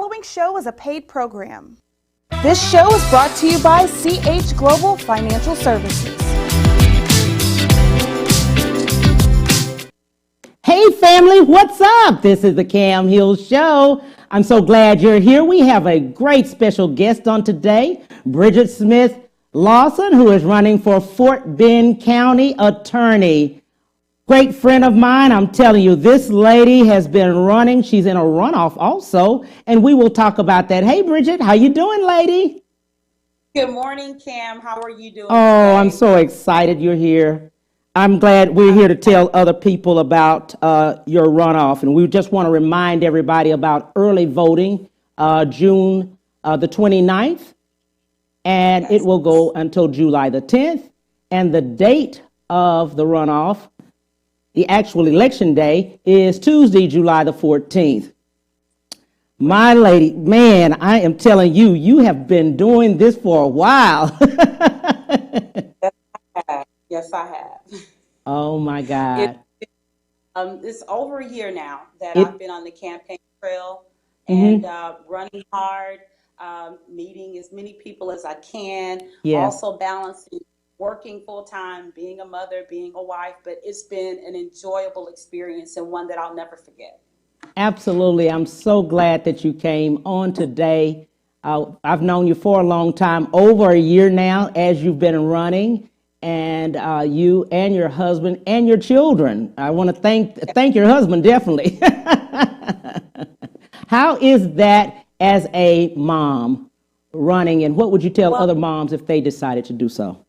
following show is a paid program. This show is brought to you by CH Global Financial Services. Hey family, what's up? This is the Cam Hill Show. I'm so glad you're here. We have a great special guest on today, Bridgette Smith-Lawson, who is running for Fort Bend County Attorney. Great friend of mine. I'm telling you, this lady has been running. She's in a runoff also, and we will talk about that. Hey, Bridget, how you doing, lady? Good morning, Cam. How are you doing today? I'm so excited you're here. I'm glad we're here to tell other people about your runoff, and we just want to remind everybody about early voting, June the 29th, and it will go until July the 10th, and the date of the runoff, the actual election day, is Tuesday, July the 14th. My lady, man, I am telling you, you have been doing this for a while. Yes, I have. Oh, my God. It's over a year now that I've been on the campaign trail and running hard, meeting as many people as I can, also balancing working full-time, being a mother, being a wife, but it's been an enjoyable experience and one that I'll never forget. Absolutely. I'm so glad that you came on today. I've known you for a long time, over a year now, as you've been running, and you and your husband and your children. I want to thank your husband, definitely. How is that as a mom running, and what would you tell other moms if they decided to do so?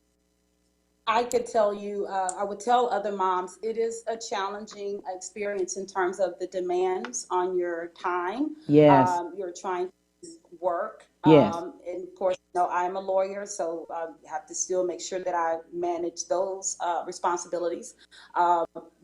I could tell you, I would tell other moms, it is a challenging experience in terms of the demands on your time. Yes. You're trying to work. Yes. And of course, you know, I'm a lawyer, so I have to still make sure that I manage those responsibilities.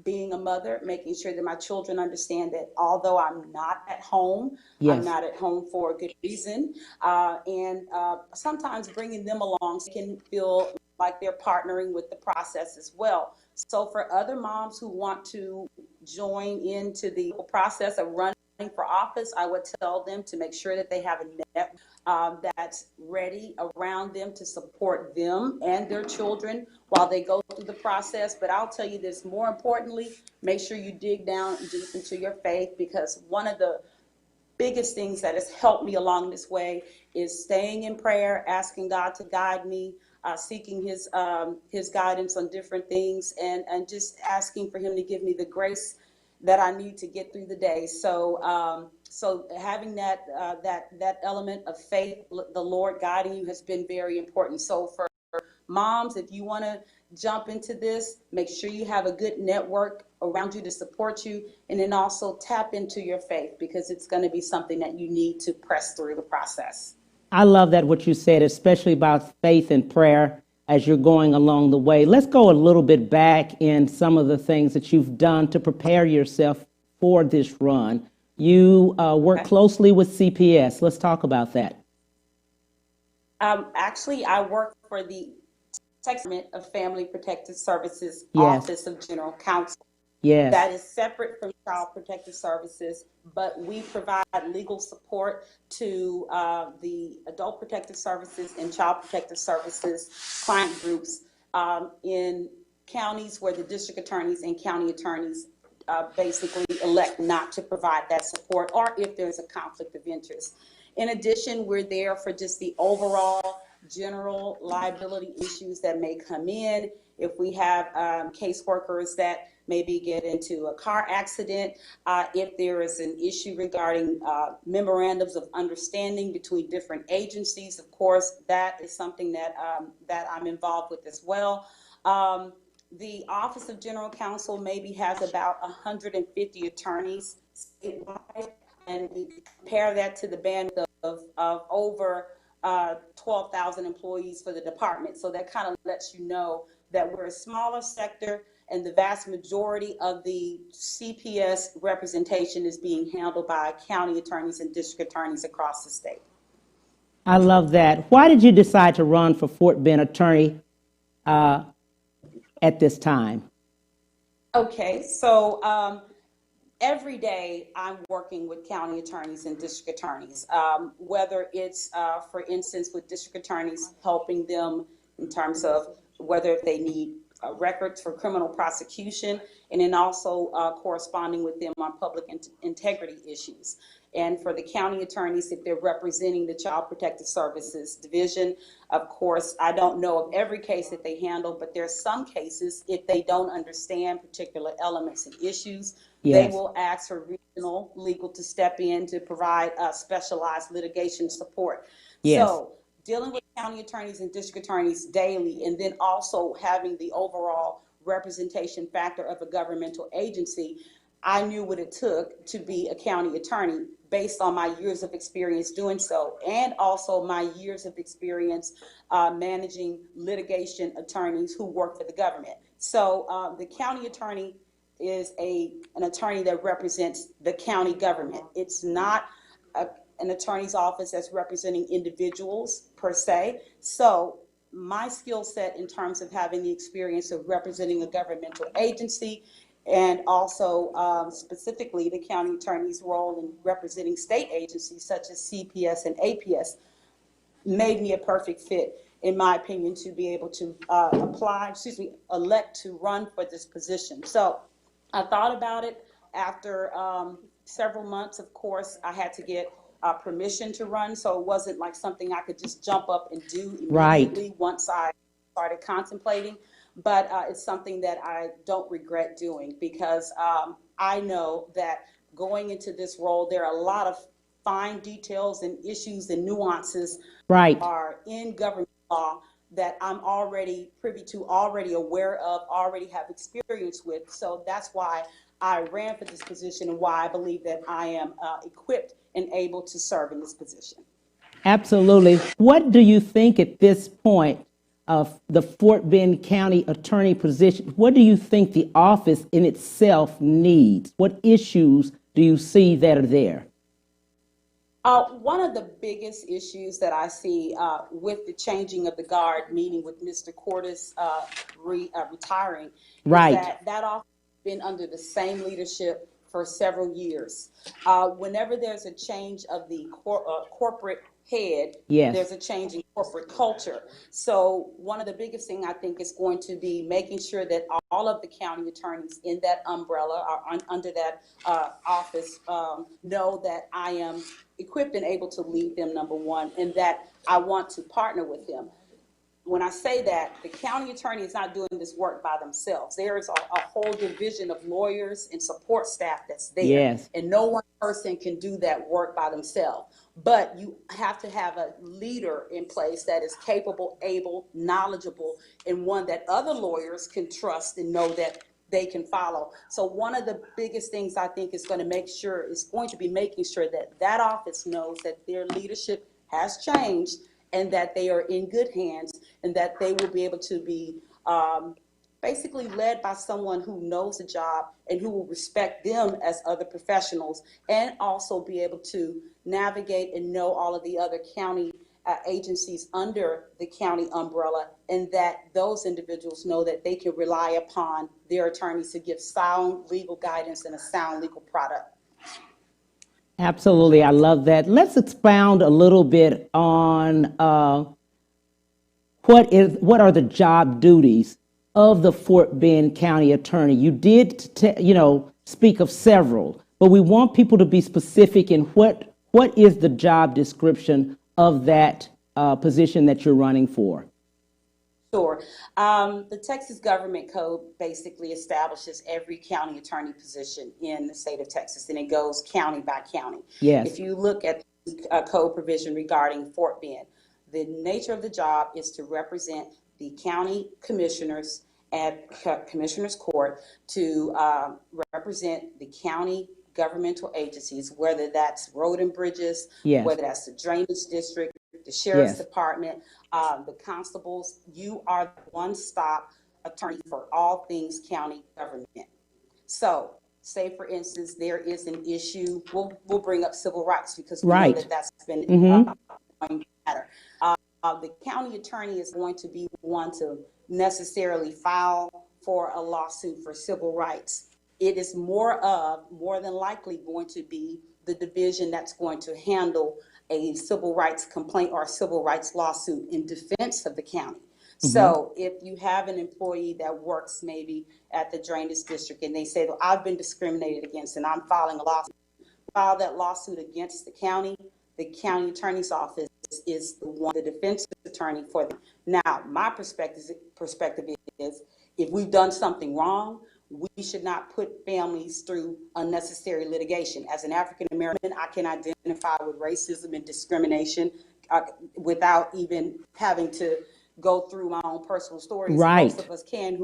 Being a mother, making sure that my children understand that although I'm not at home, I'm not at home for a good reason. And sometimes bringing them along can feel like they're partnering with the process as well. So for other moms who want to join into the process of running for office, I would tell them to make sure that they have a network that's ready around them to support them and their children while they go through the process. But I'll tell you this, more importantly, make sure you dig down deep into your faith, because one of the biggest things that has helped me along this way is staying in prayer, asking God to guide me, seeking his guidance on different things, and just asking for him to give me the grace that I need to get through the day. So so having that element of faith, the Lord guiding you, has been very important. So for moms, if you want to jump into this, make sure you have a good network around you to support you, and then also tap into your faith, because it's going to be something that you need to press through the process. I love that what you said, especially about faith and prayer as you're going along the way. Let's go a little bit back in some of the things that you've done to prepare yourself for this run. You work closely with CPS. Let's talk about that. Actually, I work for the Texas Department of Family Protective Services Office of General Counsel. Yes. That is separate from Child Protective Services, but we provide legal support to the Adult Protective Services and Child Protective Services client groups in counties where the district attorneys and county attorneys basically elect not to provide that support, or if there's a conflict of interest. In addition, we're there for just the overall general liability issues that may come in. If we have caseworkers that maybe get into a car accident, if there is an issue regarding memorandums of understanding between different agencies, of course, that is something that that I'm involved with as well. The Office of General Counsel maybe has about 150 attorneys statewide, and we compare that to the bandwidth of over 12,000 employees for the department. So that kind of lets you know that we're a smaller sector, and the vast majority of the CPS representation is being handled by county attorneys and district attorneys across the state. I love that. Why did you decide to run for Fort Bend Attorney at this time? Okay, so every day I'm working with county attorneys and district attorneys, whether it's, for instance, with district attorneys, helping them in terms of whether they need records for criminal prosecution, and then also corresponding with them on public integrity issues. And for the county attorneys, if they're representing the Child Protective Services Division, of course, I don't know of every case that they handle, but there's some cases, if they don't understand particular elements and issues, they Yes. will ask for regional legal to step in to provide specialized litigation support. Yes. So dealing with county attorneys and district attorneys daily, and then also having the overall representation factor of a governmental agency, I knew what it took to be a county attorney based on my years of experience doing so, and also my years of experience managing litigation attorneys who work for the government. So the county attorney is an attorney that represents the county government. It's not an attorney's office that's representing individuals per se. So my skill set in terms of having the experience of representing a governmental agency, and also specifically the county attorney's role in representing state agencies such as CPS and APS, made me a perfect fit, in my opinion, to be able to elect to run for this position. So I thought about it. After several months, of course, I had to get permission to run, so it wasn't like something I could just jump up and do immediately once I started contemplating. But it's something that I don't regret doing, because I know that going into this role, there are a lot of fine details and issues and nuances are in government law that I'm already privy to, already aware of, already have experience with. So that's why I ran for this position, and why I believe that I am equipped and able to serve in this position. Absolutely. What do you think at this point of the Fort Bend County Attorney position? What do you think the office in itself needs? What issues do you see that are there? One of the biggest issues that I see with the changing of the guard, meaning with Mr. Cordes retiring, is that office has been under the same leadership for several years. Whenever there's a change of the corporate head, there's a change in corporate culture. So one of the biggest things I think is going to be making sure that all of the county attorneys in that umbrella or under that office know that I am equipped and able to lead them, number one, and that I want to partner with them. When I say that, the county attorney is not doing this work by themselves. There is a whole division of lawyers and support staff that's there. And no one person can do that work by themselves. But you have to have a leader in place that is capable, able, knowledgeable, and one that other lawyers can trust and know that they can follow. So one of the biggest things I think is going to be making sure that that office knows that their leadership has changed, and that they are in good hands, and that they will be able to be basically led by someone who knows the job and who will respect them as other professionals, and also be able to navigate and know all of the other county agencies under the county umbrella, and that those individuals know that they can rely upon their attorneys to give sound legal guidance and a sound legal product. Absolutely. I love that. Let's expound a little bit on what are the job duties of the Fort Bend County Attorney. You did, speak of several, but we want people to be specific in what is the job description of that position that you're running for. Sure. The Texas Government Code basically establishes every county attorney position in the state of Texas, and it goes county by county. If you look at the code provision regarding Fort Bend, the nature of the job is to represent the county commissioners at Commissioners Court, to represent the county governmental agencies, whether that's road and bridges, whether that's the drainage district, the sheriff's department, the constables. You are the one-stop attorney for all things county government. So, say for instance, there is an issue, we'll bring up civil rights, because we know that that's been going to matter. The county attorney is going to be one to necessarily file for a lawsuit for civil rights. it is more than likely going to be the division that's going to handle a civil rights complaint or a civil rights lawsuit in defense of the county. So if you have an employee that works maybe at the drainage district and they say, well, I've been discriminated against and I'm filing a lawsuit, file that lawsuit against the county attorney's office is the defense attorney for them. Now, my perspective is, if we've done something wrong, we should not put families through unnecessary litigation. As an African American, I can identify with racism and discrimination without even having to go through my own personal stories. Right. Most of us can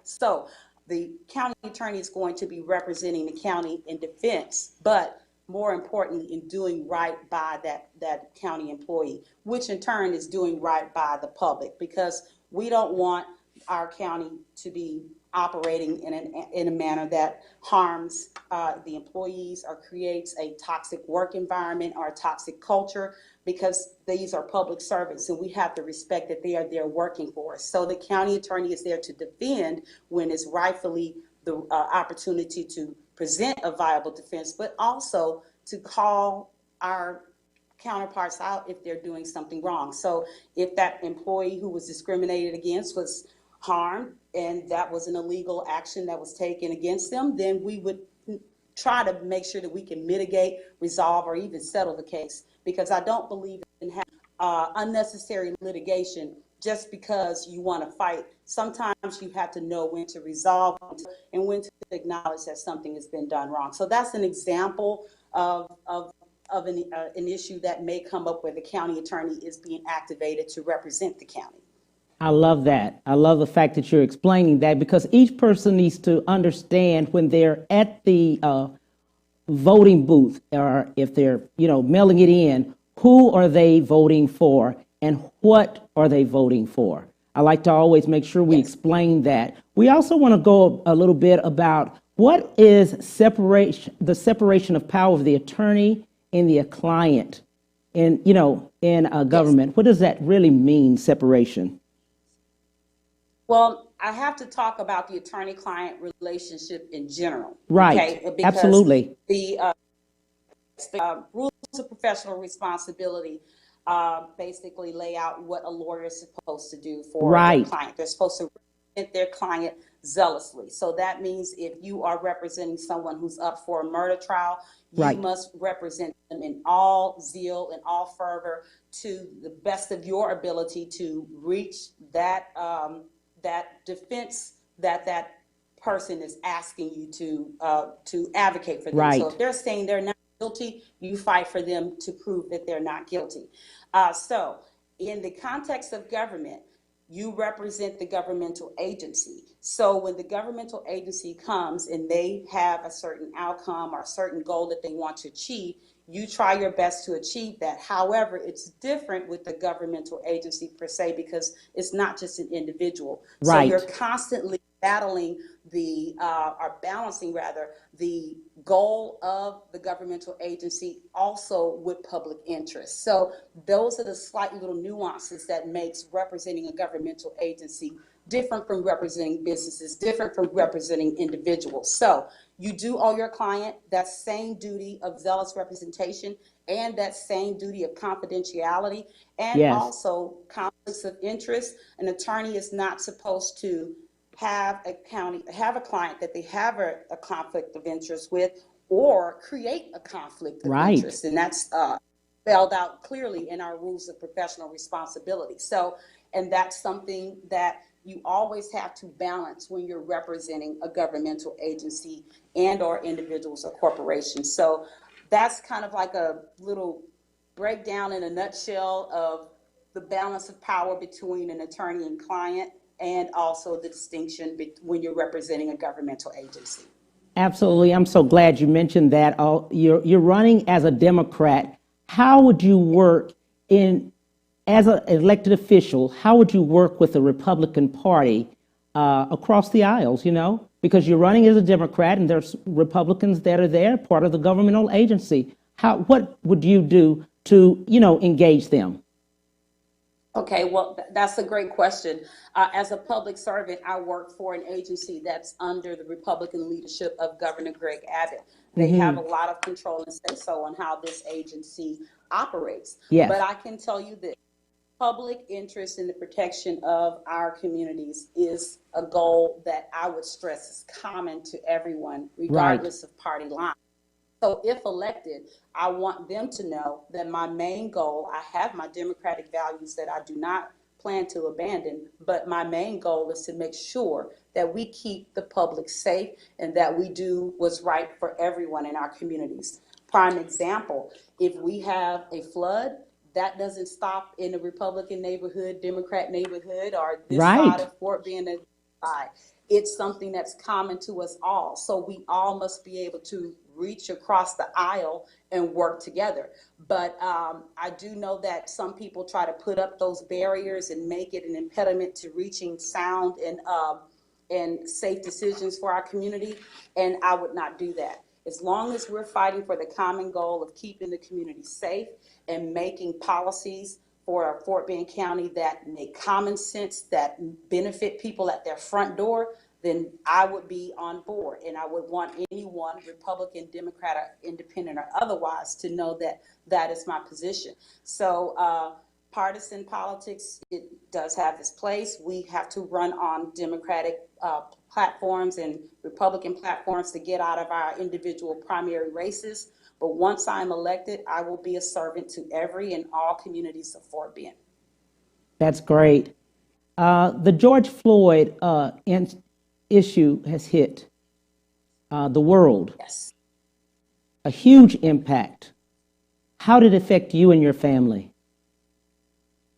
So the county attorney is going to be representing the county in defense, but more importantly, in doing right by that county employee, which in turn is doing right by the public, because we don't want our county to be operating in a manner that harms the employees or creates a toxic work environment or a toxic culture, because these are public servants and we have to respect that they are there working for us. So the county attorney is there to defend when it's rightfully the opportunity to present a viable defense, but also to call our counterparts out if they're doing something wrong. So if that employee who was discriminated against was harmed and that was an illegal action that was taken against them, then we would try to make sure that we can mitigate, resolve, or even settle the case, because I don't believe in having unnecessary litigation just because you want to fight. Sometimes you have to know when to resolve and when to acknowledge that something has been done wrong. So that's an example of an issue that may come up where the county attorney is being activated to represent the county. I love that. I love the fact that you're explaining that, because each person needs to understand when they're at the voting booth, or if they're, mailing it in, who are they voting for and what are they voting for? I like to always make sure we explain that. We also want to go a little bit about what is the separation of power of the attorney and the client in government. What does that really mean, separation? Well, I have to talk about the attorney-client relationship in general. Right. Okay? Because Absolutely. The rules of professional responsibility basically lay out what a lawyer is supposed to do for their client. They're supposed to represent their client zealously. So that means if you are representing someone who's up for a murder trial, you must represent them in all zeal and all fervor to the best of your ability to reach that that defense that person is asking you to advocate for them. Right. So if they're saying they're not guilty, you fight for them to prove that they're not guilty. So in the context of government, you represent the governmental agency. So when the governmental agency comes and they have a certain outcome or a certain goal that they want to achieve, you try your best to achieve that. However, it's different with the governmental agency per se, because it's not just an individual. Right. So you're constantly battling or balancing rather, the goal of the governmental agency also with public interest. So those are the slight little nuances that makes representing a governmental agency different from representing businesses, different from representing individuals. So you do owe your client that same duty of zealous representation and that same duty of confidentiality, and also conflicts of interest. An attorney is not supposed to have a client that they have a conflict of interest with, or create a conflict of interest. And that's spelled out clearly in our rules of professional responsibility. So, and that's something that you always have to balance when you're representing a governmental agency and or individuals or corporations. So that's kind of like a little breakdown in a nutshell of the balance of power between an attorney and client, and also the distinction when you're representing a governmental agency. Absolutely. I'm so glad you mentioned that. You're running as a Democrat. How would you work as an elected official, how would you work with the Republican Party across the aisles, Because you're running as a Democrat and there's Republicans that are there, part of the governmental agency. What would you do to, engage them? Okay, well, that's a great question. As a public servant, I work for an agency that's under the Republican leadership of Governor Greg Abbott. They have a lot of control and say so on how this agency operates. Yes. But I can tell you this, public interest in the protection of our communities is a goal that I would stress is common to everyone, regardless of party line. So if elected, I want them to know that my main goal, I have my democratic values that I do not plan to abandon, but my main goal is to make sure that we keep the public safe and that we do what's right for everyone in our communities. Prime example, if we have a flood, that doesn't stop in a Republican neighborhood, Democrat neighborhood, or this side of Fort Bend and side. It's something that's common to us all. So we all must be able to reach across the aisle and work together. But I do know that some people try to put up those barriers and make it an impediment to reaching sound and safe decisions for our community. And I would not do that. As long as we're fighting for the common goal of keeping the community safe and making policies for Fort Bend County that make common sense, that benefit people at their front door, then I would be on board. And I would want anyone, Republican, Democrat, or Independent, or otherwise, to know that that is my position. So partisan politics, it does have its place. We have to run on Democratic platforms and Republican platforms to get out of our individual primary races. But once I'm elected, I will be a servant to every and all communities of Fort Bend. That's great. The George Floyd issue has hit the world. Yes. A huge impact. How did it affect you and your family?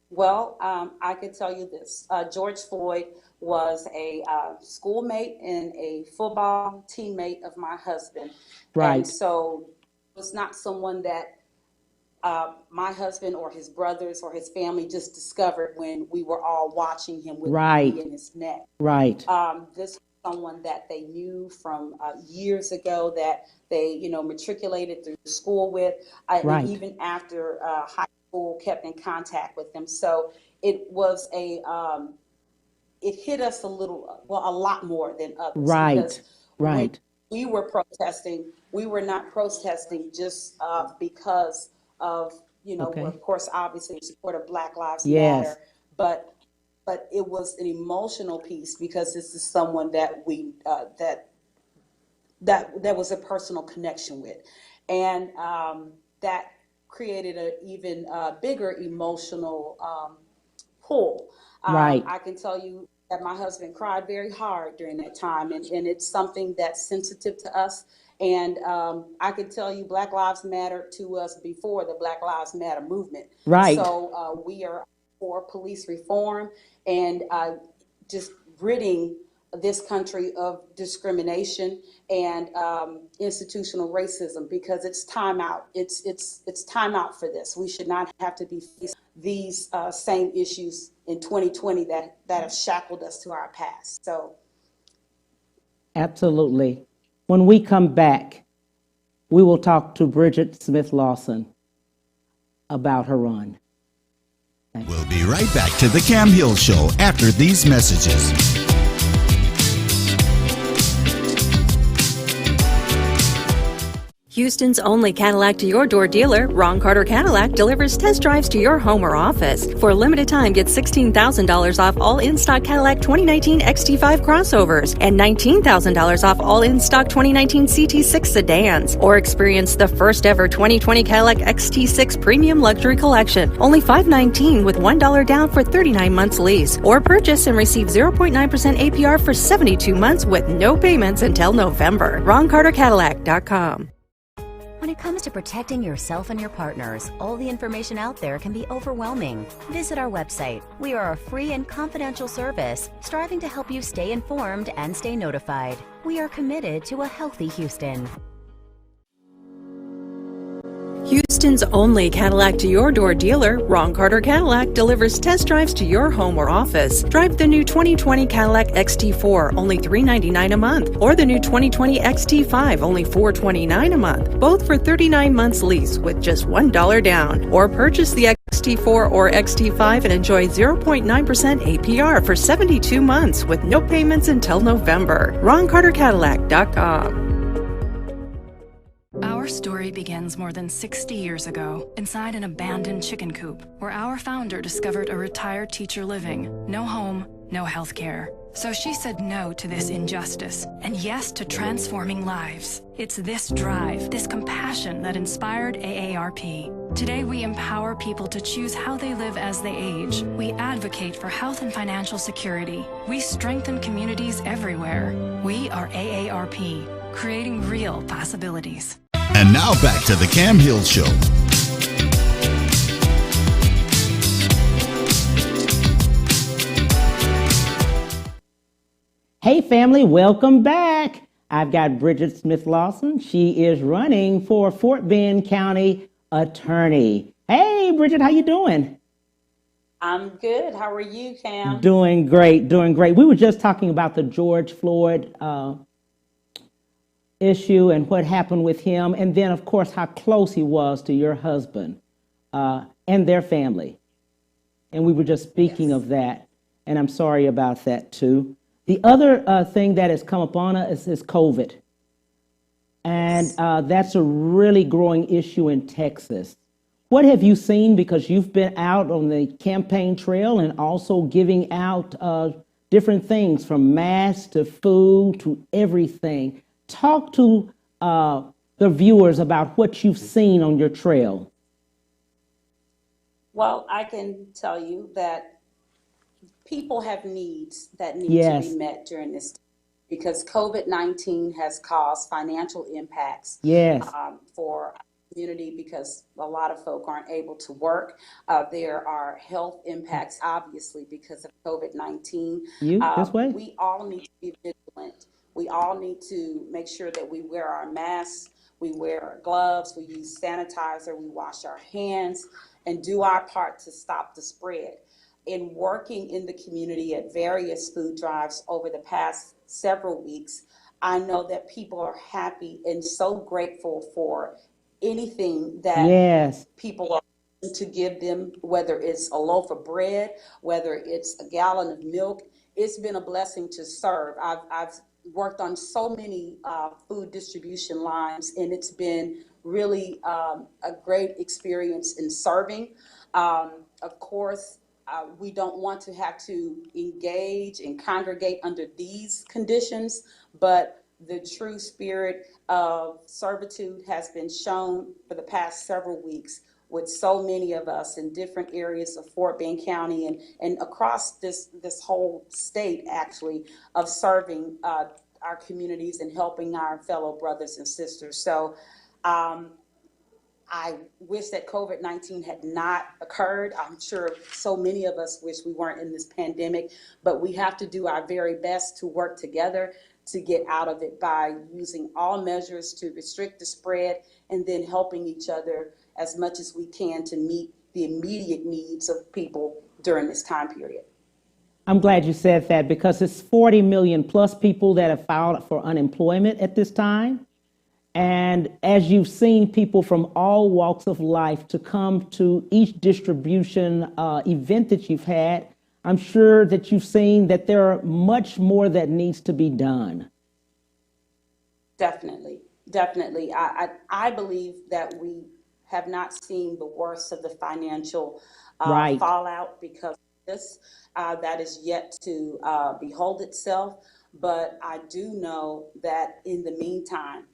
Well, I could tell you this. George Floyd was a schoolmate and a football teammate of my husband. Right. And so it was not someone that my husband or his brothers or his family just discovered when we were all watching him with the knee in his neck. Right. This was someone that they knew from years ago, that they, matriculated through school with, and even after high school kept in contact with them. So it was it hit us a lot more than others. Right. When we were protesting, we were not protesting just because of, of course, obviously in support of Black Lives Matter, but it was an emotional piece because this is someone that we that was a personal connection with, and that created an even bigger emotional pull. I can tell you that my husband cried very hard during that time, and it's something that's sensitive to us. And I can tell you Black Lives Matter to us before the Black Lives Matter movement. Right. So we are for police reform and just ridding this country of discrimination and institutional racism, because it's time out. It's time out for this. We should not have to be facing these same issues in 2020 that have shackled us to our past. So, absolutely. When we come back, we will talk to Bridgette Smith-Lawson about her run. We'll be right back to the Cam Hill Show after these messages. Houston's only Cadillac to your door dealer, Ron Carter Cadillac, delivers test drives to your home or office. For a limited time, get $16,000 off all in-stock Cadillac 2019 XT5 crossovers and $19,000 off all in-stock 2019 CT6 sedans. Or experience the first ever 2020 Cadillac XT6 Premium Luxury Collection, only $519 with $1 down for 39 months lease. Or purchase and receive 0.9% APR for 72 months with no payments until November. RonCarterCadillac.com. When it comes to protecting yourself and your partners, all the information out there can be overwhelming. Visit our website. We are a free and confidential service striving to help you stay informed and stay notified. We are committed to a healthy Houston. Houston's only Cadillac to your door dealer, Ron Carter Cadillac, delivers test drives to your home or office. Drive the new 2020 Cadillac XT4, only $399 a month, or the new 2020 XT5, only $429 a month, both for 39 months lease with just $1 down. Or purchase the XT4 or XT5 and enjoy 0.9% APR for 72 months with no payments until November. RonCarterCadillac.com. Our story begins more than 60 years ago inside an abandoned chicken coop where our founder discovered a retired teacher living. No home, no health care. So she said no to this injustice and yes to transforming lives. It's this drive, this compassion that inspired AARP. Today we empower people to choose how they live as they age. We advocate for health and financial security. We strengthen communities everywhere. We are AARP, creating real possibilities. And now back to the Cam Hill Show. Hey family, welcome back. I've got Bridgette Smith-Lawson. She is running for Fort Bend County Attorney. Hey Bridget, how you doing? I'm good. How are you, Cam? Doing great, doing great. We were just talking about the George Floyd issue and what happened with him, and then of course how close he was to your husband and their family. And we were just speaking of that, and I'm sorry about that too. The other thing that has come upon us is COVID, and that's a really growing issue in Texas. What have you seen, because you've been out on the campaign trail and also giving out different things from masks to food to everything? Talk to the viewers about what you've seen on your trail. Well, I can tell you that people have needs that need Yes. to be met during this time because COVID-19 has caused financial impacts Yes. for our community because a lot of folk aren't able to work. There are health impacts, obviously, because of COVID-19. You, this way? We all need to be vigilant. We all need to make sure that we wear our masks, we wear our gloves, we use sanitizer, we wash our hands, and do our part to stop the spread. In working in the community at various food drives over the past several weeks, I know that people are happy and so grateful for anything that Yes. people are willing to give them, whether it's a loaf of bread, whether it's a gallon of milk. It's been a blessing to serve. I've worked on so many food distribution lines, and it's been really a great experience in serving. Of course, we don't want to have to engage and congregate under these conditions, but the true spirit of servitude has been shown for the past several weeks with so many of us in different areas of Fort Bend County and across this whole state, actually, of serving our communities and helping our fellow brothers and sisters. So I wish that COVID-19 had not occurred. I'm sure so many of us wish we weren't in this pandemic, but we have to do our very best to work together to get out of it by using all measures to restrict the spread and then helping each other as much as we can to meet the immediate needs of people during this time period. I'm glad you said that, because it's 40 million plus people that have filed for unemployment at this time. And as you've seen people from all walks of life to come to each distribution event that you've had, I'm sure that you've seen that there are much more that needs to be done. Definitely, definitely. I believe that we have not seen the worst of the financial Right. fallout because of this. That is yet to behold itself. But I do know that in the meantime,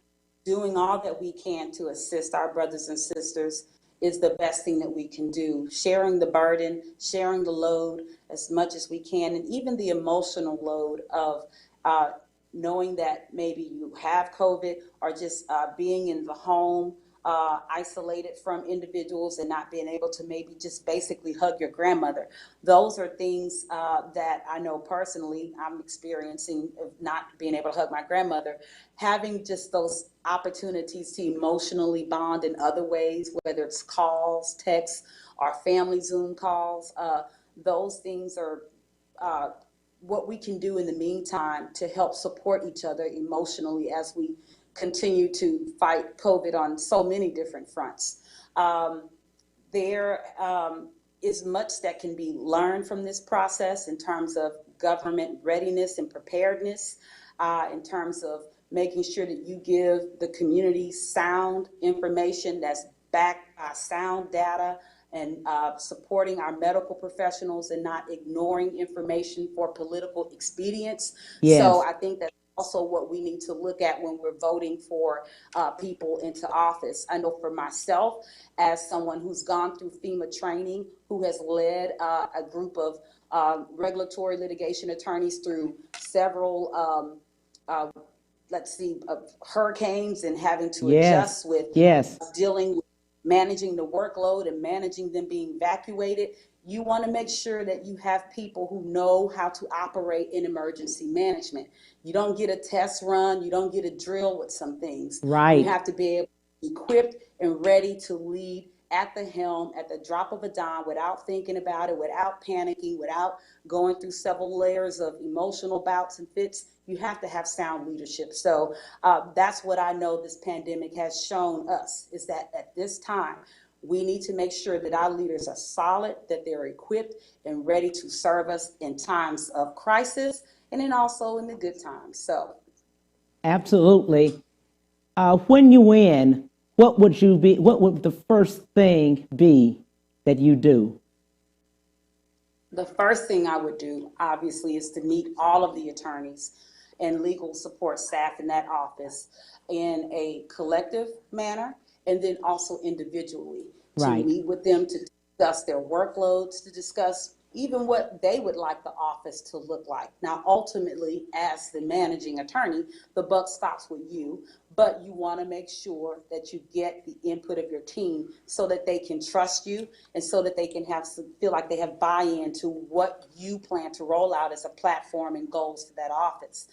doing all that we can to assist our brothers and sisters is the best thing that we can do. Sharing the burden, sharing the load as much as we can, and even the emotional load of knowing that maybe you have COVID or just being in the home, isolated from individuals and not being able to maybe just basically hug your grandmother. Those are things that I know personally I'm experiencing of not being able to hug my grandmother. Having just those opportunities to emotionally bond in other ways, whether it's calls, texts, or family Zoom calls, those things are what we can do in the meantime to help support each other emotionally as we continue to fight COVID on so many different fronts. There is much that can be learned from this process in terms of government readiness and preparedness, in terms of making sure that you give the community sound information that's backed by sound data, and supporting our medical professionals and not ignoring information for political expedience. Yes. So I think that's also what we need to look at when we're voting for people into office. I know for myself, as someone who's gone through FEMA training, who has led a group of regulatory litigation attorneys through several hurricanes, and having to adjust with dealing with managing the workload and managing them being evacuated. You want to make sure that you have people who know how to operate in emergency management. You don't get a test run, you don't get a drill with some things. Right. You have to be able to be equipped and ready to lead at the helm at the drop of a dime, without thinking about it, without panicking, without going through several layers of emotional bouts and fits. You have to have sound leadership. So that's what I know this pandemic has shown us, is that at this time, we need to make sure that our leaders are solid, that they're equipped and ready to serve us in times of crisis, and then also in the good times. So, absolutely. When you win, what would the first thing be that you do? The first thing I would do, obviously, is to meet all of the attorneys and legal support staff in that office in a collective manner, and then also individually, to meet with them to discuss their workloads, to discuss even what they would like the office to look like. Now, ultimately, as the managing attorney, the buck stops with you, but you want to make sure that you get the input of your team so that they can trust you, and so that they can feel like they have buy-in to what you plan to roll out as a platform and goals for that office.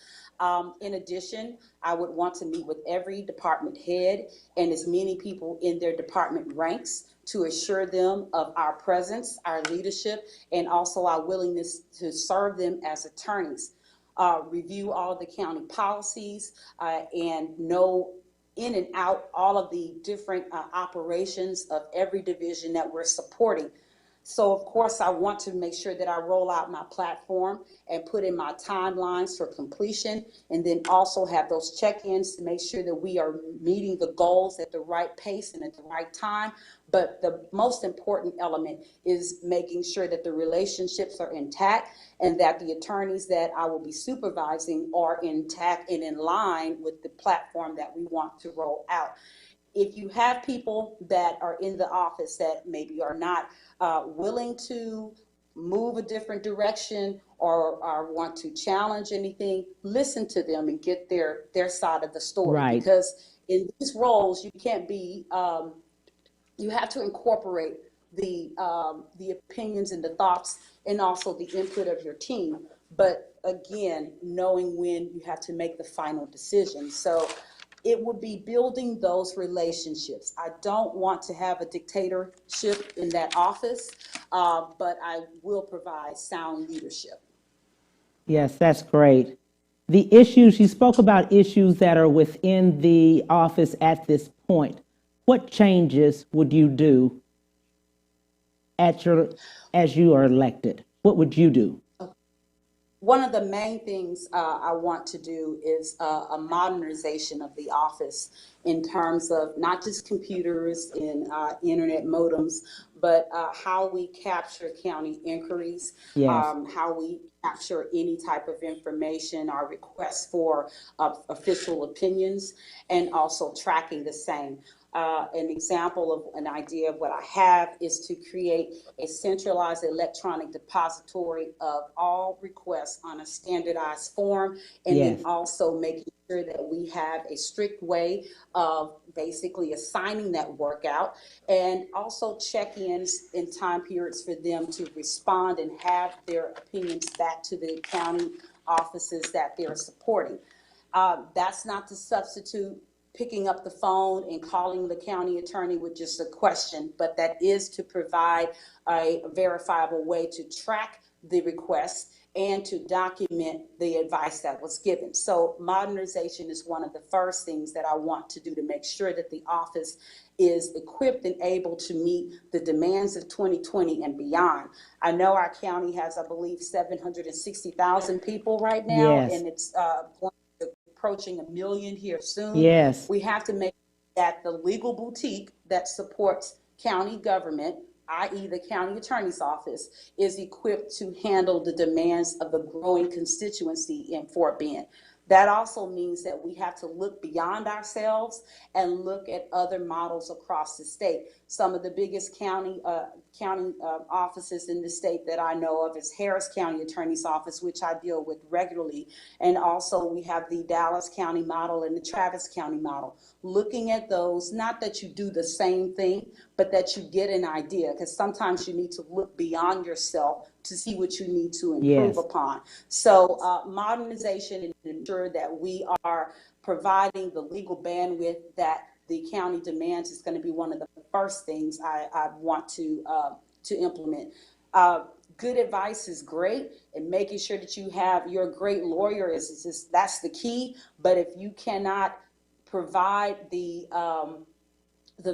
In addition, I would want to meet with every department head and as many people in their department ranks to assure them of our presence, our leadership, and also our willingness to serve them as attorneys. Review all of the county policies and know in and out all of the different operations of every division that we're supporting. So, of course, I want to make sure that I roll out my platform and put in my timelines for completion, and then also have those check-ins to make sure that we are meeting the goals at the right pace and at the right time. But the most important element is making sure that the relationships are intact, and that the attorneys that I will be supervising are intact and in line with the platform that we want to roll out. If you have people that are in the office that maybe are not willing to move a different direction, or want to challenge anything, listen to them and get their side of the story. Right. Because in these roles, you can't be, you have to incorporate the opinions and the thoughts, and also the input of your team. But again, knowing when you have to make the final decision. So it would be building those relationships. I don't want to have a dictatorship in that office, but I will provide sound leadership. Yes, that's great. The issues, you spoke about issues that are within the office at this point. What changes would you do as you are elected? What would you do? One of the main things I want to do is a modernization of the office, in terms of not just computers and internet modems, but how we capture county inquiries, how we capture any type of information or requests for official opinions, and also tracking the same. An example of an idea of what I have is to create a centralized electronic depository of all requests on a standardized form, and then also making sure that we have a strict way of basically assigning that work out, and also check-ins in time periods for them to respond and have their opinions back to the county offices that they're supporting. That's not to substitute picking up the phone and calling the county attorney with just a question, but that is to provide a verifiable way to track the requests and to document the advice that was given. So modernization is one of the first things that I want to do to make sure that the office is equipped and able to meet the demands of 2020 and beyond. I know our county has, I believe, 760,000 people right now, Yes. and it's approaching 1 million here soon. Yes. We have to make that the legal boutique that supports county government, i.e. the county attorney's office, is equipped to handle the demands of the growing constituency in Fort Bend. That also means that we have to look beyond ourselves and look at other models across the state. Some of the biggest county offices in the state that I know of is Harris County Attorney's Office, which I deal with regularly. And also we have the Dallas County model and the Travis County model. Looking at those, not that you do the same thing, but that you get an idea, because sometimes you need to look beyond yourself to see what you need to improve upon. So modernization and ensure that we are providing the legal bandwidth that the county demands is going to be one of the first things I want to implement. Good advice is great, and making sure that you have your great lawyer is just, that's the key. But if you cannot provide the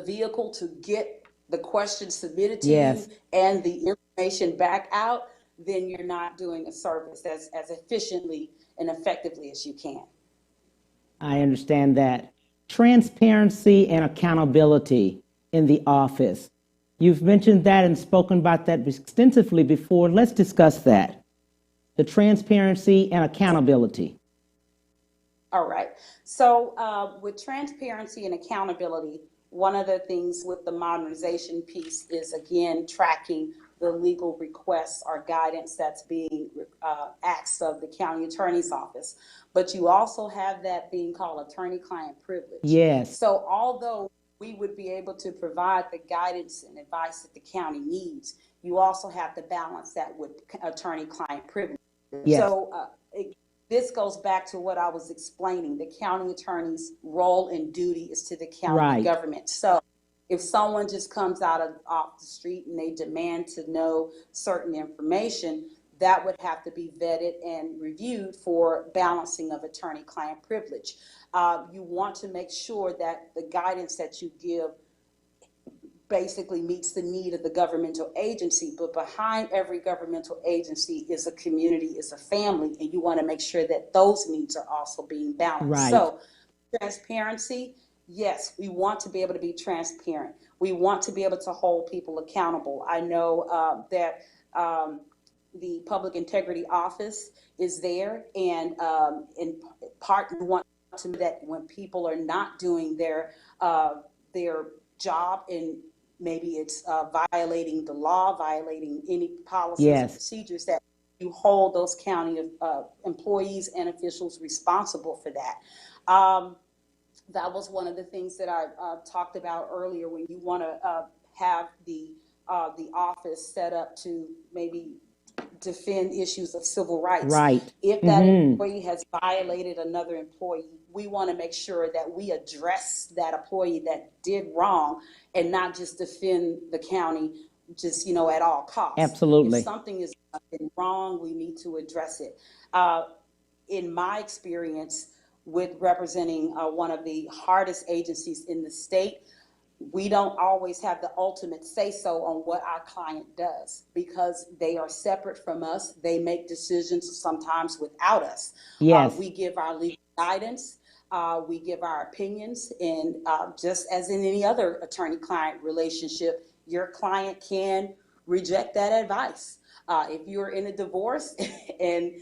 vehicle to get the questions submitted to you and the information back out, then you're not doing a service as efficiently and effectively as you can. I understand that. Transparency and accountability in the office. You've mentioned that and spoken about that extensively before. Let's discuss that. The transparency and accountability. All right. So with transparency and accountability, one of the things with the modernization piece is, again, tracking the legal requests or guidance that's being asked of the county attorney's office. But you also have that being called attorney-client privilege. Yes. So although we would be able to provide the guidance and advice that the county needs, you also have to balance that with attorney-client privilege. Yes. So this goes back to what I was explaining. The county attorney's role and duty is to the county government. So if someone just comes off the street and they demand to know certain information, that would have to be vetted and reviewed for balancing of attorney-client privilege. You want to make sure that the guidance that you give basically meets the need of the governmental agency, but behind every governmental agency is a community, is a family, and you want to make sure that those needs are also being balanced. Right. So transparency, yes, we want to be able to be transparent. We want to be able to hold people accountable. I know that the Public Integrity Office is there, and in part we want to that when people are not doing their job, and maybe it's violating the law, violating any policies and procedures, that you hold those county employees and officials responsible for that. That was one of the things that I talked about earlier, when you want to have the office set up to maybe defend issues of civil rights. Right. If that employee has violated another employee, we want to make sure that we address that employee that did wrong and not just defend the county just, at all costs. Absolutely. If something is wrong, we need to address it. In my experience with representing one of the hardest agencies in the state, we don't always have the ultimate say-so on what our client does, because they are separate from us. They make decisions sometimes without us. Yes. We give our legal guidance. We give our opinions. And just as in any other attorney-client relationship, your client can reject that advice. If you're in a divorce and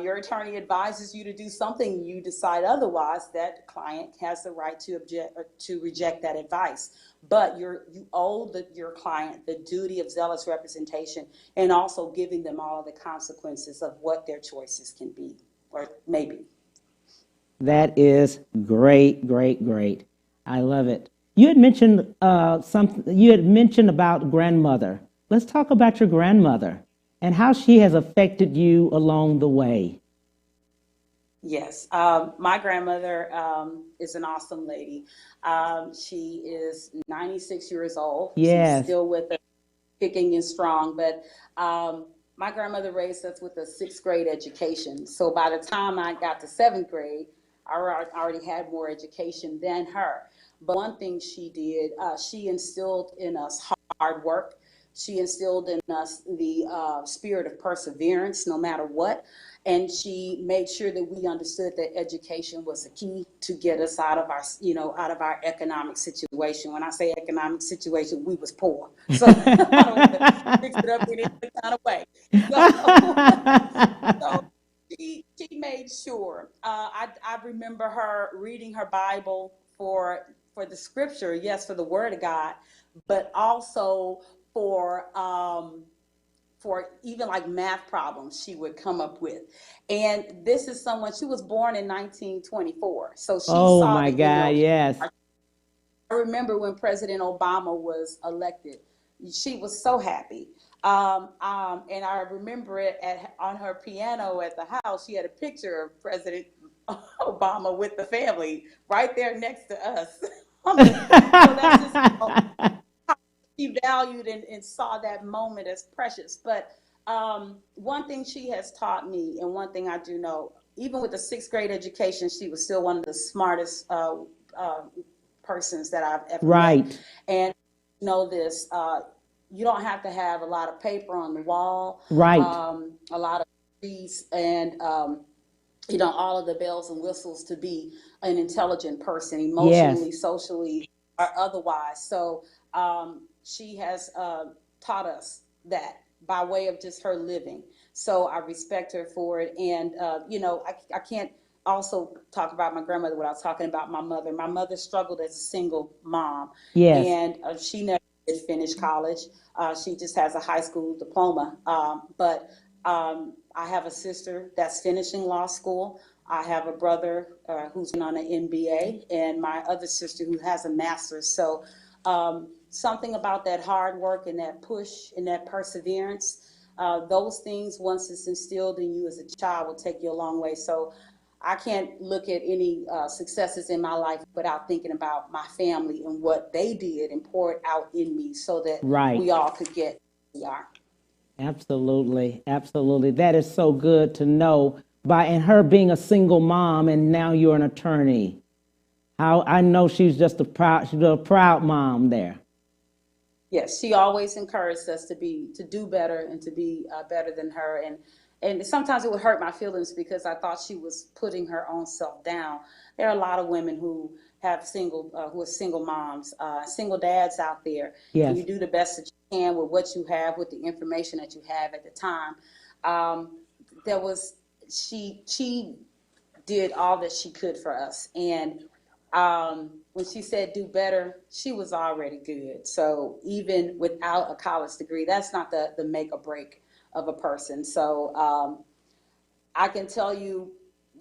your attorney advises you to do something, you decide otherwise, that client has the right to object or to reject that advice. But you owe your client the duty of zealous representation, and also giving them all of the consequences of what their choices can be or may be. That is great, great, great. I love it. You had mentioned something. You had mentioned about grandmother. Let's talk about your grandmother and how she has affected you along the way. Yes, my grandmother is an awesome lady. She is 96 years old. Yes. She's still with us, kicking and strong. But my grandmother raised us with a 6th grade education. So by the time I got to 7th grade, I already had more education than her. But one thing she did, she instilled in us hard work. She instilled in us the spirit of perseverance, no matter what. And she made sure that we understood that education was the key to get us out of our, out of our economic situation. When I say economic situation, we was poor. So I don't want to fix it up in any kind of way. So she made sure. I remember her reading her Bible for the scripture, yes, for the Word of God, but also for even like math problems she would come up with. And this is someone, she was born in 1924. So she oh saw my the, God, yes. I remember when President Obama was elected, she was so happy. And I remember it on her piano at the house, she had a picture of President Obama with the family right there next to us. So that's just how she valued and saw that moment as precious. But one thing she has taught me, and one thing I do know, even with the 6th grade education, she was still one of the smartest persons that I've ever met. And know this, you don't have to have a lot of paper on the wall, a lot of trees, and all of the bells and whistles to be an intelligent person, emotionally, socially, or otherwise. So she has taught us that by way of just her living. So I respect her for it. And, I can't also talk about my grandmother without talking about my mother. My mother struggled as a single mom. And she never did finish college. She just has a high school diploma. But I have a sister that's finishing law school. I have a brother who's on an MBA, and my other sister who has a master's. So something about that hard work and that push and that perseverance, those things, once it's instilled in you as a child, will take you a long way. So I can't look at any successes in my life without thinking about my family and what they did and poured out in me so that we all could get where we are. Absolutely. Absolutely. That is so good to know. And her being a single mom, and now you're an attorney. I know she's just a proud mom there. Yes, she always encouraged us to do better and to be better than her. And sometimes it would hurt my feelings because I thought she was putting her own self down. There are a lot of women who are single moms, single dads out there. And you do the best that you can with what you have, with the information that you have at the time. She did all that she could for us. And when she said do better, she was already good. So even without a college degree, that's not the make or break of a person. So I can tell you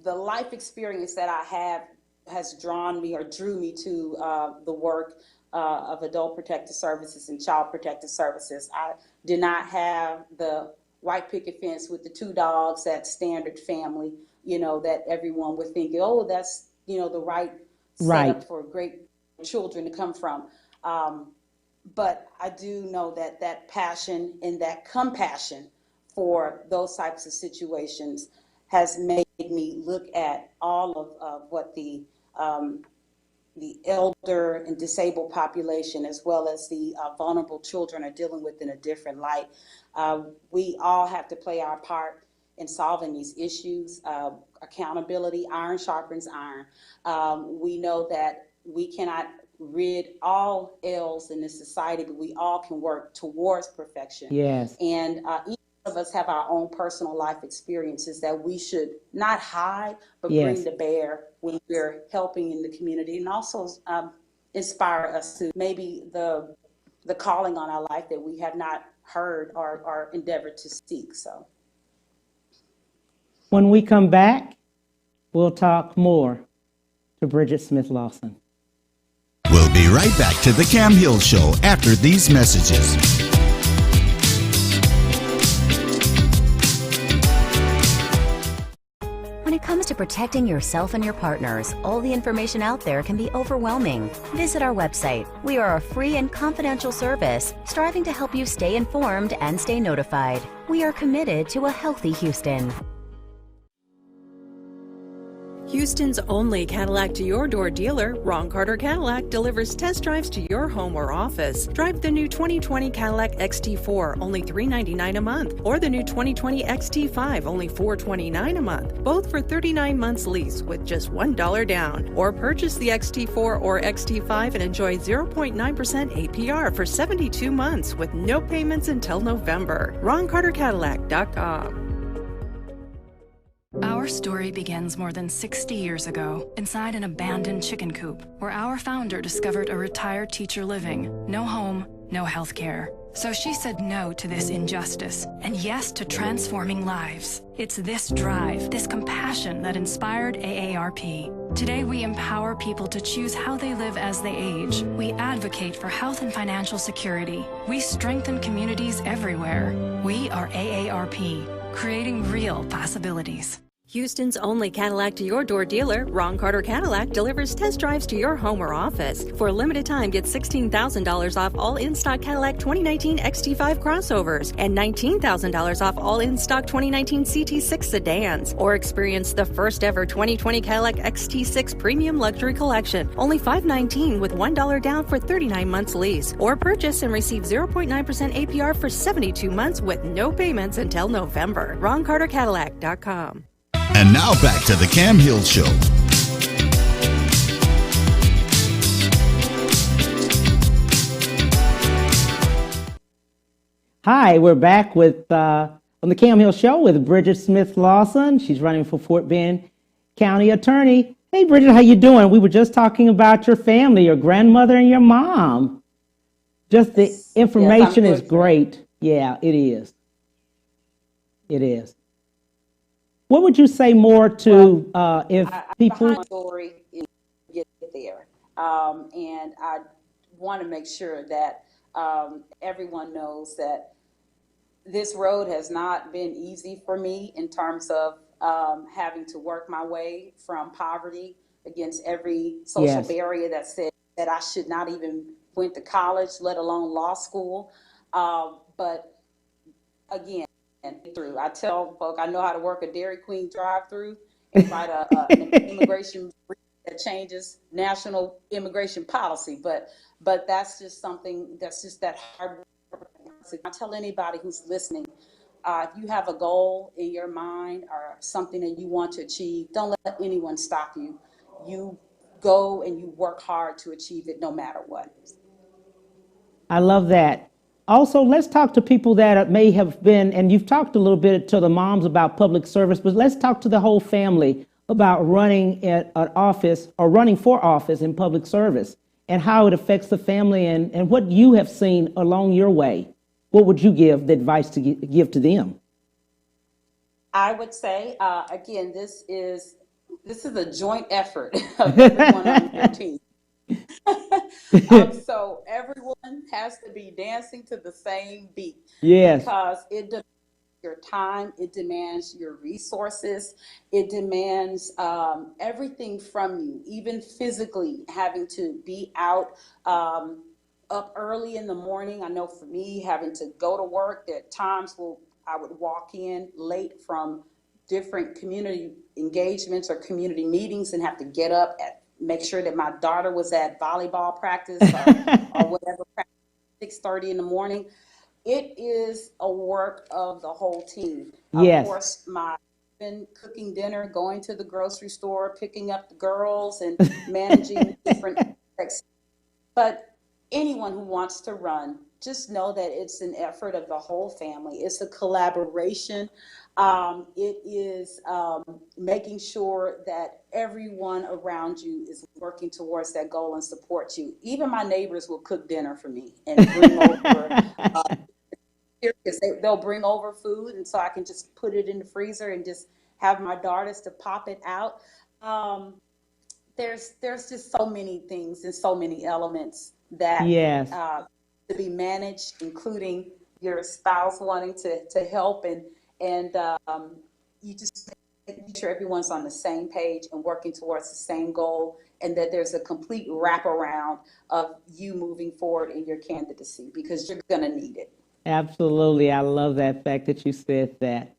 the life experience that I have has drawn me or drew me to the work of Adult Protective Services and Child Protective Services. I did not have the white picket fence with the 2 dogs, that standard family, that everyone would think, oh, that's, the right setup for great children to come from. But I do know that passion and that compassion for those types of situations has made me look at all of what the elder and disabled population, as well as the vulnerable children, are dealing with in a different light. We all have to play our part in solving these issues. Accountability, iron sharpens iron. We know that we cannot rid all ills in this society, but we all can work towards perfection. And each of us have our own personal life experiences that we should not hide, but bring to bear when we're helping in the community, and also inspire us to maybe the calling on our life that we have not heard or endeavored to seek. So when we come back, we'll talk more to Bridgette Smith-Lawson. We'll be right back to the Cam Hill Show after these messages. When When it comes to protecting yourself and your partners, all the information out there can be overwhelming. Visit our website. We are a free and confidential service striving to help you stay informed and stay notified. We are committed to a healthy Houston. Houston's only Cadillac to your door dealer, Ron Carter Cadillac, delivers test drives to your home or office. Drive the new 2020 Cadillac XT4, only $399 a month, or the new 2020 XT5, only $429 a month, both for 39 months lease with just $1 down. Or purchase the XT4 or XT5 and enjoy 0.9% APR for 72 months with no payments until November. RonCarterCadillac.com. Our story begins more than 60 years ago, inside an abandoned chicken coop, where our founder discovered a retired teacher living. No home, no health care. So she said no to this injustice, and yes to transforming lives. It's this drive, this compassion that inspired AARP. Today we empower people to choose how they live as they age. We advocate for health and financial security. We strengthen communities everywhere. We are AARP, creating real possibilities. Houston's only Cadillac to your door dealer, Ron Carter Cadillac, delivers test drives to your home or office. For a limited time, get $16,000 off all in-stock Cadillac 2019 XT5 crossovers and $19,000 off all in-stock 2019 CT6 sedans. Or experience the first ever 2020 Cadillac XT6 Premium Luxury Collection, only $519 with $1 down for 39 months lease. Or purchase and receive 0.9% APR for 72 months with no payments until November. RonCarterCadillac.com. And now back to the Cam Hill Show. Hi, we're back with on the Cam Hill Show with Bridgette Smith-Lawson. She's running for Fort Bend County Attorney. Hey, Bridget, how you doing? We were just talking about your family, your grandmother and your mom. Just the information is great. Yeah, it is. It is. What would you say more to if people? Behind the story is get there, and I want to make sure that everyone knows that this road has not been easy for me in terms of having to work my way from poverty against every social barrier that said that I should not even went to college, let alone law school. But again. Through. I tell folk I know how to work a Dairy Queen drive-through and write an immigration brief that changes national immigration policy, but that's just something that's just that hard work. I tell anybody who's listening, if you have a goal in your mind or something that you want to achieve, don't let anyone stop you. You go and you work hard to achieve it no matter what. I love that. Also, let's talk to people that may have been, and you've talked a little bit to the moms about public service, but let's talk to the whole family about running at an office or running for office in public service and how it affects the family and what you have seen along your way. What would you give the advice to give to them? I would say, again, this is a joint effort of everyone on your team. So everyone has to be dancing to the same beat. Yes. Because it demands your time, it demands your resources, it demands everything from you, even physically having to be out up early in the morning. I know for me, having to go to work, there are times where I would walk in late from different community engagements or community meetings and have to get up make sure that my daughter was at volleyball practice or whatever, 6:30 in the morning. It is a work of the whole team. Yes. Of course, my husband cooking dinner, going to the grocery store, picking up the girls and managing different aspects. But anyone who wants to run, just know that it's an effort of the whole family. It's a collaboration. It is making sure that everyone around you is working towards that goal and support you. Even my neighbors will cook dinner for me and bring over, because they'll bring over food, and so I can just put it in the freezer and just have my daughters to pop it out. There's just so many things and so many elements that to be managed, including your spouse wanting to help and you just making sure everyone's on the same page and working towards the same goal, and that there's a complete wraparound of you moving forward in your candidacy, because you're going to need it. Absolutely. I love that fact that you said that.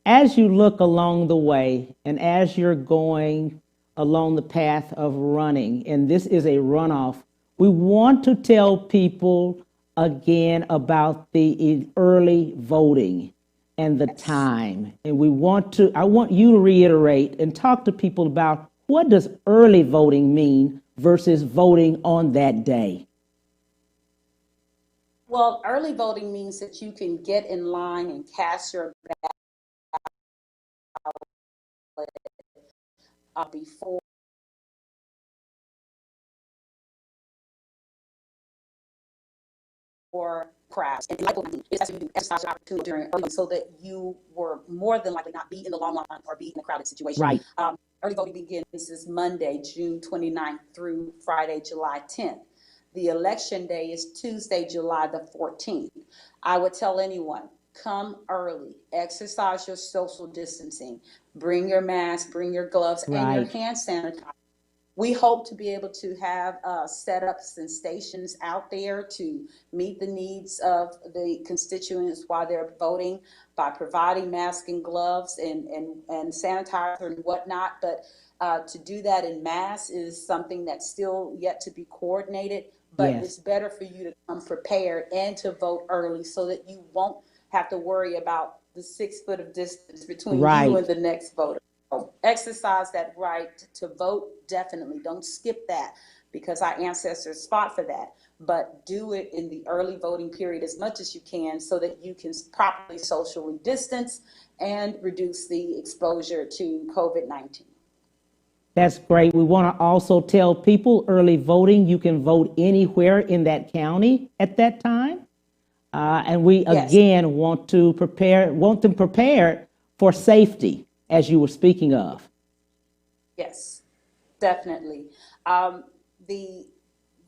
As you look along the way and as you're going along the path of running, and this is a runoff, we want to tell people again about the early voting and the time. And I want you to reiterate and talk to people about what does early voting mean versus voting on that day? Well, early voting means that you can get in line and cast your ballot before crowds. And like is that you exercise your opportunity during early, so that you were more than likely not be in the long line or be in a crowded situation. Right. Early voting begins this Monday, June 29th through Friday, July 10th. The election day is Tuesday, July the 14th. I would tell anyone, come early, exercise your social distancing, bring your mask, bring your gloves, and your hand sanitizer. We hope to be able to have setups and stations out there to meet the needs of the constituents while they're voting by providing masks and gloves and sanitizer and whatnot. But to do that in mass is something that's still yet to be coordinated. But it's better for you to come prepared and to vote early, so that you won't have to worry about the 6 foot of distance between you and the next voter. So exercise that right to vote, definitely. Don't skip that, because our ancestors fought for that. But do it in the early voting period as much as you can, so that you can properly socially distance and reduce the exposure to COVID-19. That's great. We want to also tell people early voting, you can vote anywhere in that county at that time. And we again want them prepared for safety, as you were speaking of. Yes, definitely.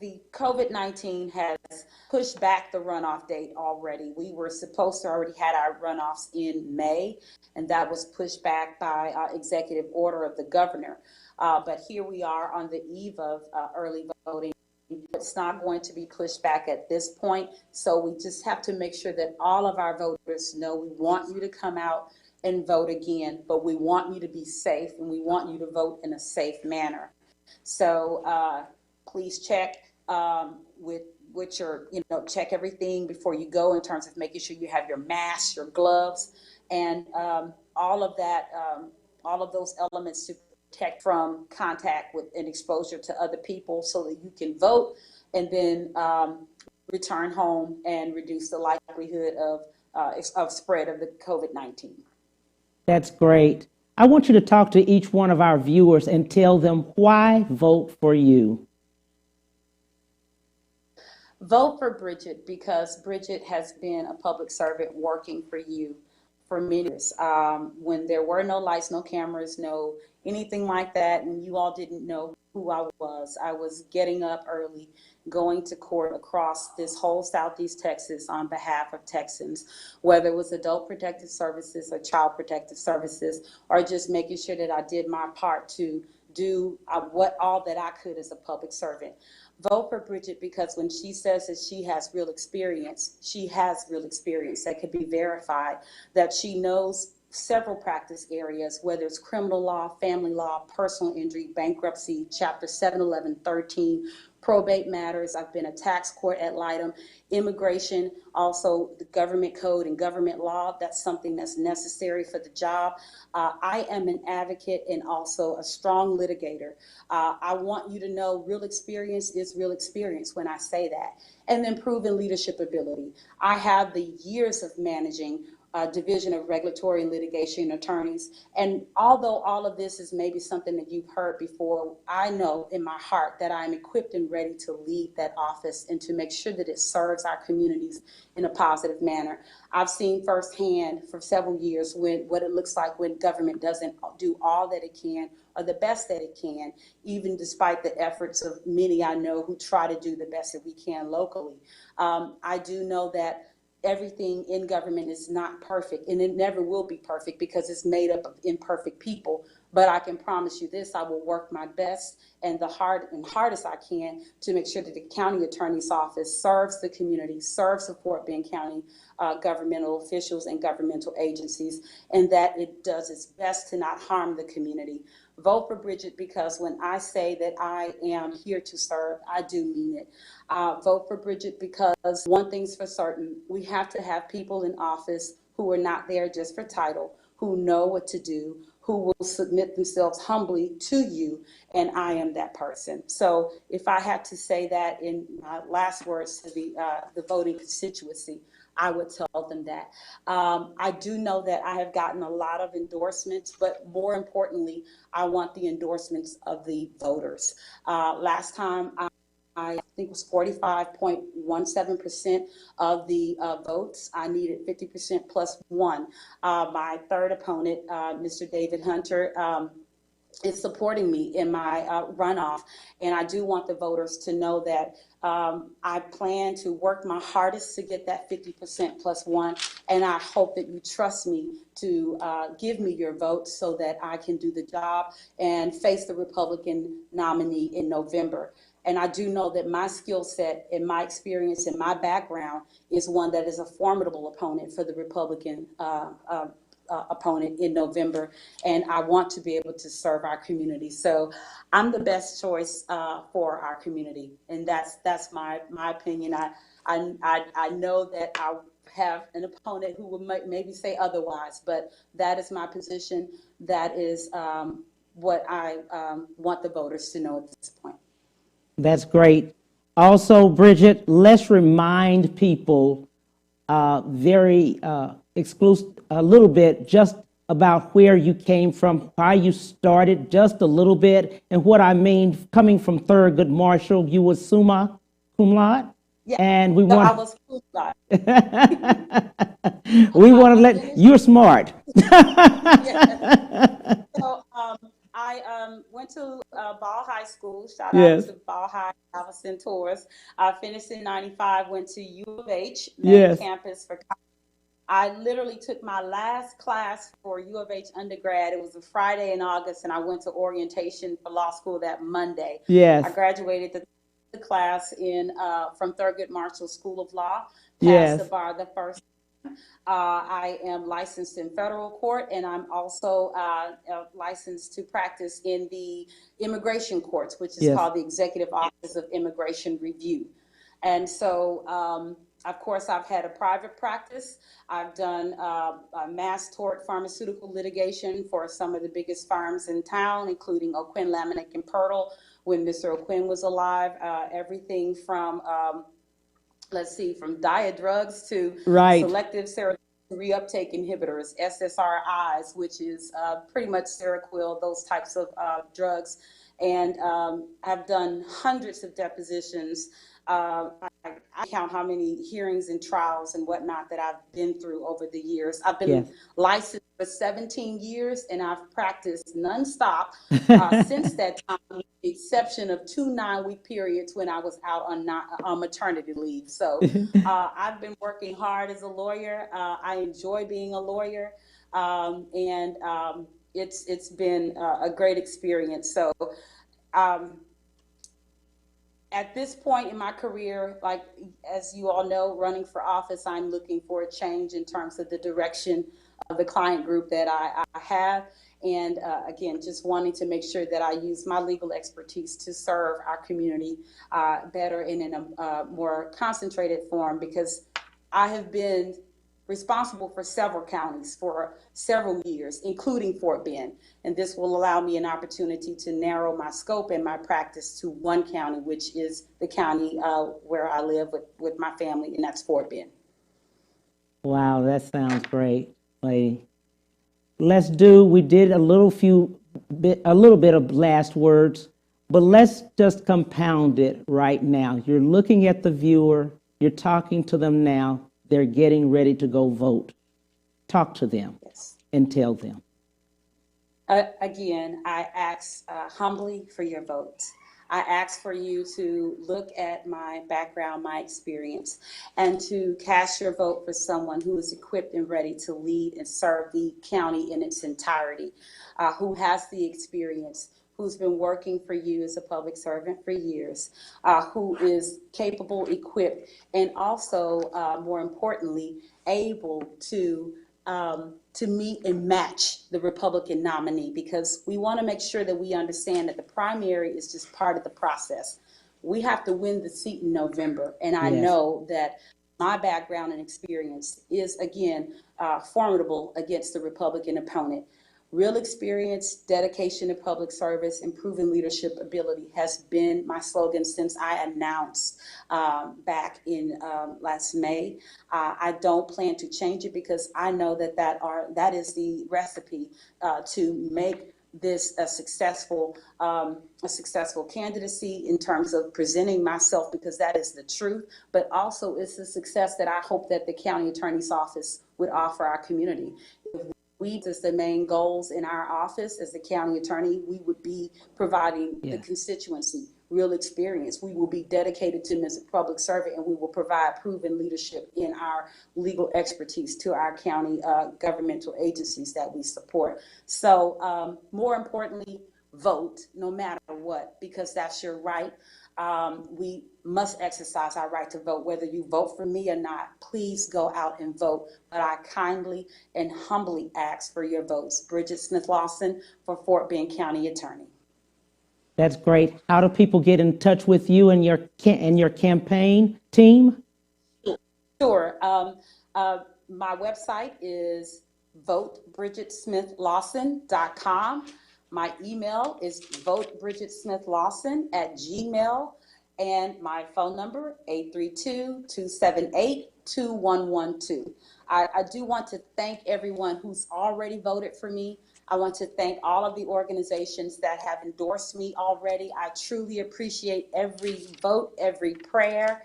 The COVID-19 has pushed back the runoff date already. We were supposed to already had our runoffs in May, and that was pushed back by executive order of the governor. But here we are on the eve of early voting. It's not going to be pushed back at this point. So we just have to make sure that all of our voters know we want you to come out and vote again, but we want you to be safe, and we want you to vote in a safe manner. So please check with your, check everything before you go in terms of making sure you have your mask, your gloves, and all of that, all of those elements to protect from contact with and exposure to other people, so that you can vote and then return home and reduce the likelihood of spread of the COVID-19. That's great. I want you to talk to each one of our viewers and tell them why vote for you. Vote for Bridget, because Bridget has been a public servant working for you for many years. When there were no lights, no cameras, no anything like that, and you all didn't know who I was getting up early, going to court across this whole Southeast Texas on behalf of Texans, whether it was Adult Protective Services or Child Protective Services, or just making sure that I did my part to do all that I could as a public servant. Vote for Bridget, because when she says that she has real experience that could be verified, that she knows several practice areas, whether it's criminal law, family law, personal injury, bankruptcy, Chapter 7, 11, 13, probate matters. I've been a tax court ad litem, immigration, also the government code and government law. That's something that's necessary for the job. I am an advocate and also a strong litigator. I want you to know real experience is real experience when I say that. And then proven leadership ability. I have the years of managing Division of Regulatory and Litigation attorneys. And although all of this is maybe something that you've heard before, I know in my heart that I'm equipped and ready to lead that office and to make sure that it serves our communities in a positive manner. I've seen firsthand for several years what it looks like when government doesn't do all that it can or the best that it can, even despite the efforts of many I know who try to do the best that we can locally. I do know that everything in government is not perfect, and it never will be perfect because it's made up of imperfect people. But I can promise you this: I will work my best and the hardest I can to make sure that the county attorney's office serves the community, serves the Fort Bend County governmental officials and governmental agencies, and that it does its best to not harm the community. Vote for Bridget, because when I say that I am here to serve, I do mean it. Vote for Bridget because one thing's for certain: we have to have people in office who are not there just for title, who know what to do, who will submit themselves humbly to you, and I am that person. So if I had to say that in my last words to the voting constituency, I would tell them that. I do know that I have gotten a lot of endorsements, but more importantly, I want the endorsements of the voters. Last time, I think it was 45.17% of the votes. I needed 50% plus one. My third opponent, Mr. David Hunter, is supporting me in my runoff. And I do want the voters to know that I plan to work my hardest to get that 50% plus one. And I hope that you trust me to give me your vote so that I can do the job and face the Republican nominee in November. And I do know that my skill set and my experience and my background is one that is a formidable opponent for the Republican opponent in November. And I want to be able to serve our community. So I'm the best choice for our community. And that's my opinion. I know that I have an opponent who will maybe say otherwise, but that is my position. That is what I want the voters to know at this point. That's great. Also, Bridget, let's remind people very exclusive, a little bit, just about where you came from, how you started, just a little bit. And what I mean, coming from Thurgood Marshall, you were summa cum laude? Yeah, and we no, I want was cum laude. we want to let you're smart. Yeah. So I went to Ball High School. Shout out Yes. to Ball High, Allison Torres. I finished in '95. Went to U of H main Yes. campus for. I literally took my last class for U of H undergrad. It was a Friday in August, and I went to orientation for law school that Monday. Yes. I graduated the class in from Thurgood Marshall School of Law. Passed Yes. the bar the first. I am licensed in federal court, and I'm also licensed to practice in the immigration courts, which is Yes. called the Executive Office of Immigration Review. And so, of course, I've had a private practice. I've done mass tort pharmaceutical litigation for some of the biggest firms in town, including O'Quinn, Lamanick, and Pirtle when Mr. O'Quinn was alive. Everything from from diet drugs to Right. selective serotonin reuptake inhibitors, SSRIs, which is pretty much Seroquel, those types of drugs. And I've done hundreds of depositions. I count how many hearings and trials and whatnot that I've been through over the years. I've been Yes. licensed for 17 years, and I've practiced nonstop since that time, with the exception of 2 9-week periods when I was out on maternity leave. So I've been working hard as a lawyer. I enjoy being a lawyer, and it's been a great experience. So at this point in my career, like as you all know, running for office, I'm looking for a change in terms of the direction of the client group that I have. And again, just wanting to make sure that I use my legal expertise to serve our community better and in a more concentrated form, because I have been responsible for several counties for several years, including Fort Bend. And this will allow me an opportunity to narrow my scope and my practice to one county, which is the county where I live with my family, and that's Fort Bend. Wow, that sounds great, lady. We did a little bit of last words, but let's just compound it right now. You're looking at the viewer, you're talking to them now, they're getting ready to go vote. Talk to them. Yes. And tell them. Again, I ask humbly for your vote. I ask for you to look at my background, my experience, and to cast your vote for someone who is equipped and ready to lead and serve the county in its entirety, who has the experience, who's been working for you as a public servant for years, who is capable, equipped, and also, more importantly, able to meet and match the Republican nominee, because we want to make sure that we understand that the primary is just part of the process. We have to win the seat in November, and I know that my background and experience is, again, formidable against the Republican opponent. Real experience, dedication to public service, and proven leadership ability has been my slogan since I announced back in last May. I don't plan to change it, because I know that that is the recipe to make this a successful candidacy in terms of presenting myself, because that is the truth, but also it's the success that I hope that the county attorney's office would offer our community. We, as the main goals in our office as the county attorney, we would be providing the constituency real experience. We will be dedicated to them as a public servant, and we will provide proven leadership in our legal expertise to our county governmental agencies that we support. So more importantly, vote no matter what, because that's your right. We must exercise our right to vote, whether you vote for me or not. Please go out and vote. But I kindly and humbly ask for your votes. Bridgette Smith-Lawson for Fort Bend County Attorney. That's great. How do people get in touch with you and your campaign team? Sure. My website is votebridgettesmithlawson.com. My email is votebridgettesmithlawson@gmail.com. And my phone number, 832-278-2112. I do want to thank everyone who's already voted for me. I want to thank all of the organizations that have endorsed me already. I truly appreciate every vote, every prayer.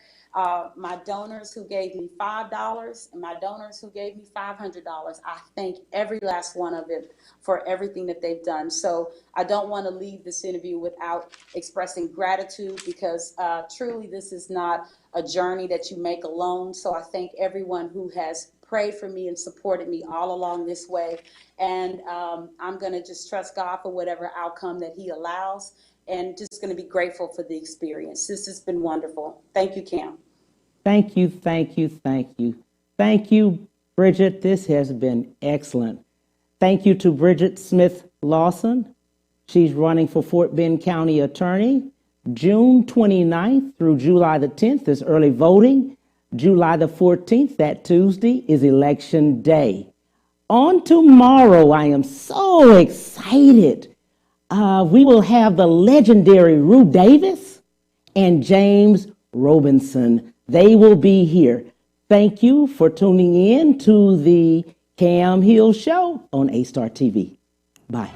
My donors who gave me $5 and my donors who gave me $500. I thank every last one of them for everything that they've done. So I don't want to leave this interview without expressing gratitude, because truly this is not a journey that you make alone. So I thank everyone who has prayed for me and supported me all along this way. And I'm going to just trust God for whatever outcome that He allows, and just going to be grateful for the experience. This has been wonderful. Thank you, Cam. Thank you, thank you, thank you. Thank you, Bridget. This has been excellent. Thank you to Bridgette Smith-Lawson. She's running for Fort Bend County Attorney. June 29th through July the 10th is early voting. July the 14th, that Tuesday, is Election Day. On tomorrow, I am so excited. We will have the legendary Rue Davis and James Robinson. They will be here. Thank you for tuning in to the Cam Hill Show on A-Star TV. Bye.